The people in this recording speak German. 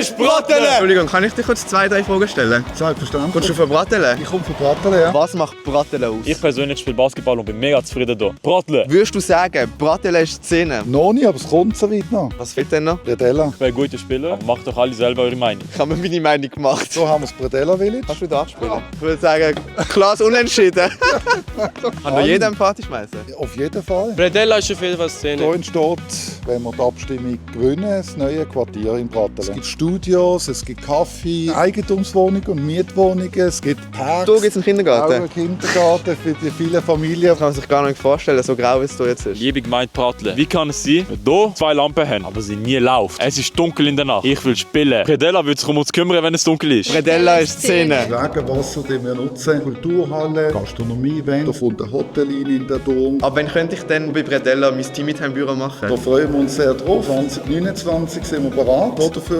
ist Bratelle! Entschuldigung, kann ich dir kurz 2, 3 Fragen stellen? Selbstverständlich. Kommst du von Bratelle? Ich komme von Bratteln, ja. Was macht Bratelle aus? Ich persönlich spiele Basketball und bin mega zufrieden hier. Bratelle! Würdest du sagen, Bratelle ist die Szene? Noch nicht, aber es kommt so weit noch. Was fehlt denn noch? Bredella. Ich bin ein guter Spieler, aber macht doch alle selber eure Meinung. Ich habe mir meine Meinung gemacht. So haben wir das Bredella Village. Kannst du da spielen? Ich würde sagen, klares Unentschieden. Kann nur jeder eine Party schmeißen? Auf jeden Fall. Bredella ist auf jeden Fall Szene. Hier entsteht, wenn wir die Abstimmung gewinnen, das neue Quartier in Bratteln. Es gibt Studios, es gibt Kaffee, Eigentumswohnungen und Mietwohnungen, es gibt Parks. Hier gibt es einen Auch Kindergarten. einen Kindergarten für die vielen Familien. Das kann man sich gar nicht vorstellen, so grau wie es hier jetzt ist. Liebe Gemeinde Bratelle, wie kann es sein, dass hier 2 Lampen haben, aber sie nie läuft? Es ist dunkel in der Nacht. Ich will spielen. Bredella wird sich um uns kümmern, wenn es dunkel ist. Bredella ist die Szene. Regenwasser, den wir nutzen, Kulturhalle, Gastronomie-Event, da von der Hotellinie in der Dom. Aber wann könnte ich denn bei Bredella mein Team mit im Büro machen? Da freuen wir uns sehr drauf. 2029 sind wir bereit dafür.